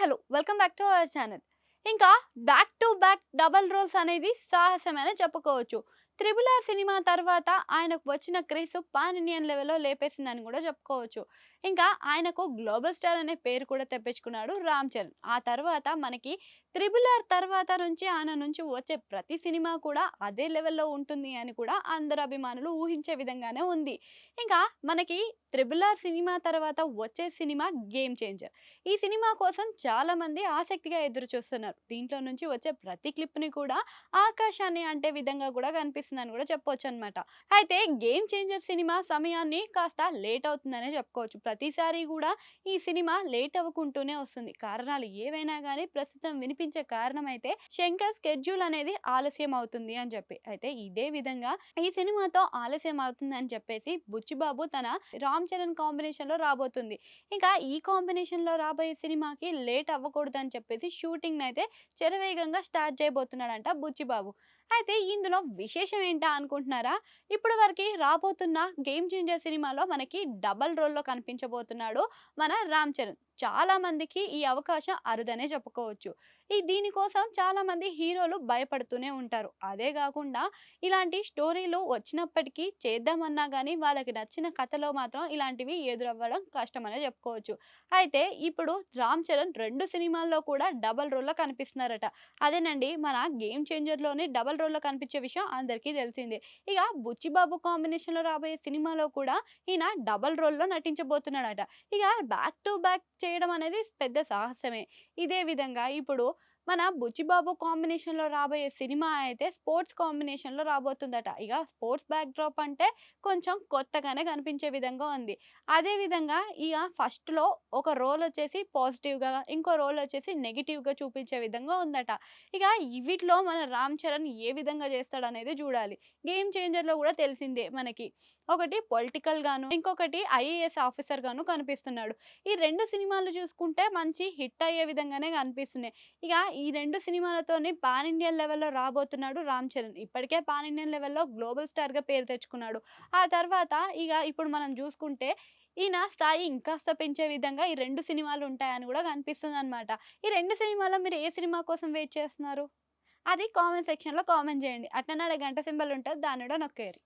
Hello! Welcome back to our channel. ఇంకా back to back double roles అనేది సాహసమనే చెప్పుకోవచ్చు. 'త్రిబుల్ ఆర్' సినిమా తర్వాత ఆయనకు వచ్చిన క్రేజ్ పాన్ ఇండియన్ లెవెల్‌లో లేపేసిందని కూడా చెప్పుకోవచ్చు. ఇంకా ఆయనకు గ్లోబల్ స్టార్ అనే పేరు కూడా తెప్పించుకున్నాడు రామ్ చరణ్. ఆ తర్వాత మనకి 'త్రిబుల్ ఆర్' తర్వాత నుంచి ఆయన నుంచి వచ్చే ప్రతి సినిమా కూడా అదే లెవెల్‌లో ఉంటుంది అని కూడా అందరు అభిమానులు ఊహించే విధంగానే ఉంది. ఇంకా మనకి 'త్రిబుల్ ఆర్' సినిమా తర్వాత వచ్చే సినిమా 'గేమ్ చేంజర్'. ఈ సినిమా కోసం చాలామంది ఆసక్తిగా ఎదురు చూస్తున్నారు. దీంట్లో నుంచి వచ్చే ప్రతి క్లిప్‌ని కూడా ఆకాశాన్ని అంటే విధంగా కూడా కనిపిస్తుందని కూడా చెప్పొచ్చనమాట. అయితే 'గేమ్ చేంజర్' సినిమా సమయాన్ని కాస్త లేట్ అవుతుందనే చెప్పుకోవచ్చు. ప్రతిసారి కూడా ఈ సినిమా లేట్ అవ్వుకుంటూనే వస్తుంది. కారణాలు ఏవైనా గానీ ప్రస్తుతం వినిపించే కారణం అయితే శంకర్ స్కెడ్యూల్ అనేది ఆలస్యం అవుతుంది అని చెప్పి. అయితే ఇదే విధంగా ఈ సినిమాతో ఆలస్యం అవుతుందని చెప్పేసి బుచ్చిబాబు తన రామ్ చరణ్ కాంబినేషన్‌లో రాబోతుంది. ఇంకా ఈ కాంబినేషన్‌లో రాబోయే సినిమాకి లేట్ అవ్వకూడదని చెప్పేసి షూటింగ్‌నైతే శరవేగంగా స్టార్ట్ చేయబోతున్నాడంట బుచ్చిబాబు. అయితే ఇందులో విశేషం ఏంటా అనుకుంటున్నారా? ఇప్పటి వరకి రాబోతున్న 'గేమ్ చేంజర్' సినిమాలో మనకి డబుల్ రోల్‌లో కనిపించబోతున్నాడు మన రామ్ చరణ్. చాలా మందికి ఈ అవకాశం అరుదనే చెప్పుకోవచ్చు. దీనికోసం చాలామంది హీరోలు భయపడుతూనే ఉంటారు. అదే గాకుండా ఇలాంటి స్టోరీలు వచ్చినప్పటికీ చేద్దామన్నా గానీ వాళ్ళకి నచ్చిన కథలో మాత్రం ఇలాంటివి ఎదురవ్వడం కష్టమనే చెప్పుకోవచ్చు. అయితే ఇప్పుడు రామ్ చరణ్ 2 సినిమాల్లో కూడా డబుల్ రోల్‌లో కనిపిస్తున్నారట. అదేనండి మన 'గేమ్ చేంజర్‌లోనే' డబుల్ రోల్‌లో కనిపించే విషయం అందరికీ తెలిసిందే. ఇక 'బుచ్చిబాబు' కాంబినేషన్‌లో రాబోయే సినిమాలో కూడా ఈయన డబుల్ రోల్‌లో నటించబోతున్నాడట. ఇక బ్యాక్ టు బ్యాక్ చేయడం అనేది పెద్ద సాహసమే. ఇదే విధంగా ఇప్పుడు మన 'బుచ్చిబాబు' కాంబినేషన్‌లో రాబోయే సినిమా అయితే స్పోర్ట్స్ కాంబినేషన్‌లో రాబోతుందట. ఇక స్పోర్ట్స్ బ్యాక్‌డ్రాప్ అంటే కొంచెం కొత్తగానే కనిపించే విధంగా ఉంది. అదే విధంగా ఇగ ఫస్ట్‌లో ఒక రోల్ వచ్చేసి పాజిటివ్‌గా, ఇంకో రోల్ వచ్చేసి నెగెటివ్‌గా చూపించే విధంగా ఉందట. ఇక వీటిలో మన 'రామ్ చరణ్' ఏ విధంగా చేస్తాడనేది చూడాలి. 'గేమ్ చేంజర్‌లో' కూడా తెలిసిందే మనకి. ఒకటి పొలిటికల్ గాను, ఇంకొకటి ఐఏఎస్ ఆఫీసర్ గాను కనిపిస్తున్నాడు. ఈ 2 సినిమాలు చూసుకుంటే మంచి హిట్ అయ్యే విధంగానే కనిపిస్తున్నాయి. ఇక ఈ 2 సినిమాలతోని పాన్ ఇండియన్ లెవెల్‌లో రాబోతున్నాడు రామ్ చరణ్. ఇప్పటికే పాన్ ఇండియన్ లెవెల్‌లో గ్లోబల్ స్టార్‌గా పేరు తెచ్చుకున్నాడు. ఆ తర్వాత ఇగ ఇప్పుడు మనం చూసుకుంటే ఈయన స్థాయి ఇంకాస్త పెంచే విధంగా ఈ 2 సినిమాలు ఉంటాయని కూడా కనిపిస్తుందనమాట. ఈ 2 సినిమాలో మీరు ఏ సినిమా కోసం వెయిట్ చేస్తున్నారు? అది కామెంట్ సెక్షన్‌లో కామెంట్ చేయండి. అట్లనే ఆడ గంట సింబల్ ఉంటది. దాన్ని కూడా నొక్కేయండి.